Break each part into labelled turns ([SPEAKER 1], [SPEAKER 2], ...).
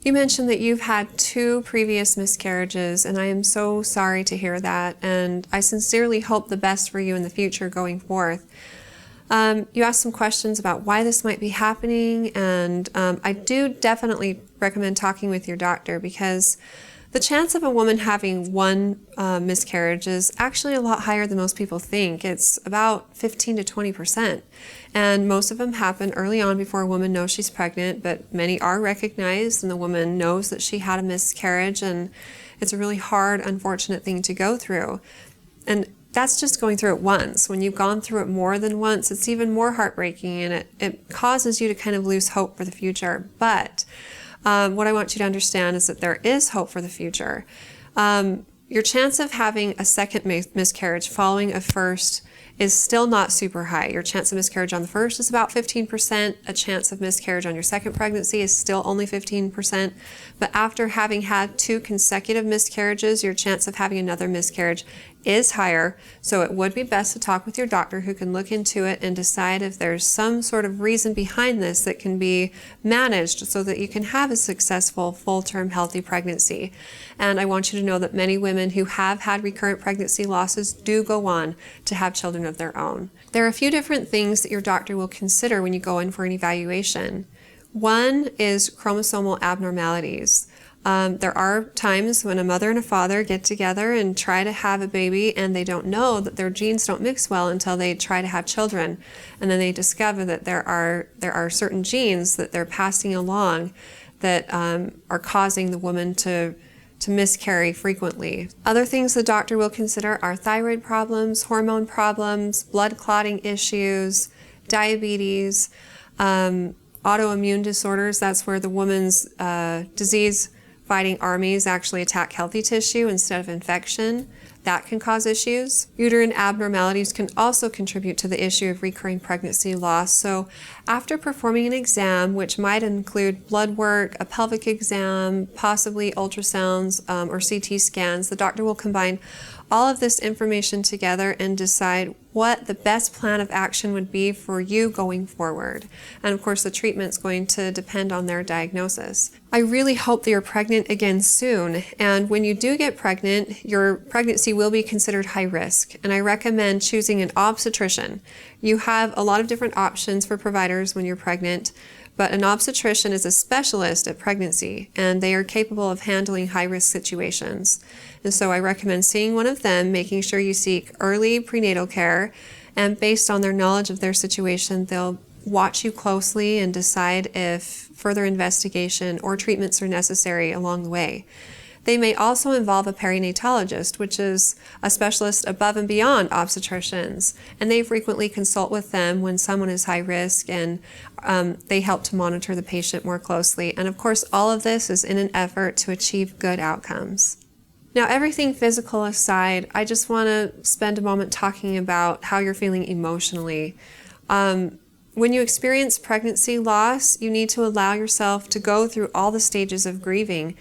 [SPEAKER 1] You mentioned that you've had 2 previous miscarriages, and I am so sorry to hear that, and I sincerely hope the best for you in the future going forth. You asked some questions about why this might be happening, and I do definitely recommend talking with your doctor, because the chance of a woman having 1 miscarriage is actually a lot higher than most people think. It's about 15 to 20%. And most of them happen early on before a woman knows she's pregnant, but many are recognized and the woman knows that she had a miscarriage, and it's a really hard, unfortunate thing to go through. And that's just going through it once. When you've gone through it more than once, it's even more heartbreaking, and it causes you to kind of lose hope for the future. But what I want you to understand is that there is hope for the future. Your chance of having a second miscarriage following a first is still not super high. Your chance of miscarriage on the first is about 15%. A chance of miscarriage on your second pregnancy is still only 15%. But after having had 2 consecutive miscarriages, your chance of having another miscarriage is higher. So it would be best to talk with your doctor, who can look into it and decide if there's some sort of reason behind this that can be managed so that you can have a successful, full-term, healthy pregnancy. And I want you to know that many women who have had recurrent pregnancy losses do go on to have children of their own. There are a few different things that your doctor will consider when you go in for an evaluation. One is chromosomal abnormalities. There are times when a mother and a father get together and try to have a baby, and they don't know that their genes don't mix well until they try to have children. And then they discover that there are certain genes that they're passing along that are causing the woman to miscarry frequently. Other things the doctor will consider are thyroid problems, hormone problems, blood clotting issues, diabetes, autoimmune disorders. That's where the woman's disease-fighting armies actually attack healthy tissue instead of infection. That can cause issues. Uterine abnormalities can also contribute to the issue of recurring pregnancy loss. So after performing an exam, which might include blood work, a pelvic exam, possibly ultrasounds or CT scans, the doctor will combine all of this information together and decide what the best plan of action would be for you going forward. And of course, the treatment's going to depend on their diagnosis. I really hope that you're pregnant again soon. And when you do get pregnant, your pregnancy will be considered high risk. And I recommend choosing an obstetrician. You have a lot of different options for providers when you're pregnant, but an obstetrician is a specialist at pregnancy, and they are capable of handling high-risk situations. And so I recommend seeing one of them, making sure you seek early prenatal care, and based on their knowledge of their situation, they'll watch you closely and decide if further investigation or treatments are necessary along the way. They may also involve a perinatologist, which is a specialist above and beyond obstetricians, and they frequently consult with them when someone is high risk, and they help to monitor the patient more closely. And of course, all of this is in an effort to achieve good outcomes. Now, everything physical aside, I just want to spend a moment talking about how you're feeling emotionally. When you experience pregnancy loss, you need to allow yourself to go through all the stages of grieving.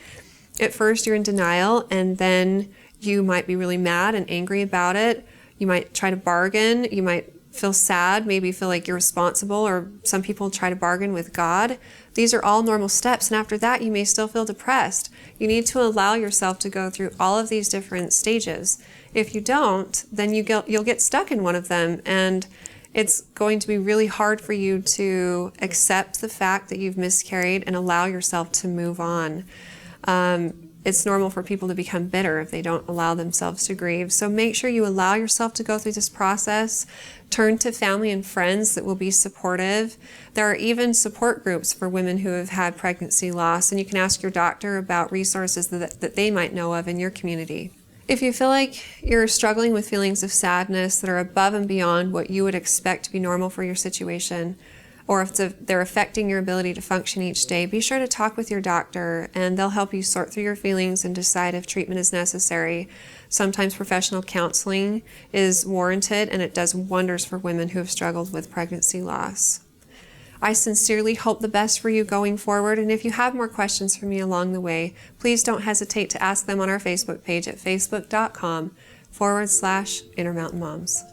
[SPEAKER 1] At first, you're in denial, and then you might be really mad and angry about it. You might try to bargain. You might feel sad, maybe feel like you're responsible, or some people try to bargain with God. These are all normal steps, and after that, you may still feel depressed. You need to allow yourself to go through all of these different stages. If you don't, then you'll get stuck in one of them, and it's going to be really hard for you to accept the fact that you've miscarried and allow yourself to move on. It's normal for people to become bitter if they don't allow themselves to grieve. So make sure you allow yourself to go through this process. Turn to family and friends that will be supportive. There are even support groups for women who have had pregnancy loss, and you can ask your doctor about resources that they might know of in your community. If you feel like you're struggling with feelings of sadness that are above and beyond what you would expect to be normal for your situation, or if they're affecting your ability to function each day, be sure to talk with your doctor, and they'll help you sort through your feelings and decide if treatment is necessary. Sometimes professional counseling is warranted, and it does wonders for women who have struggled with pregnancy loss. I sincerely hope the best for you going forward, and if you have more questions for me along the way, please don't hesitate to ask them on our Facebook page at facebook.com/Intermountain Moms.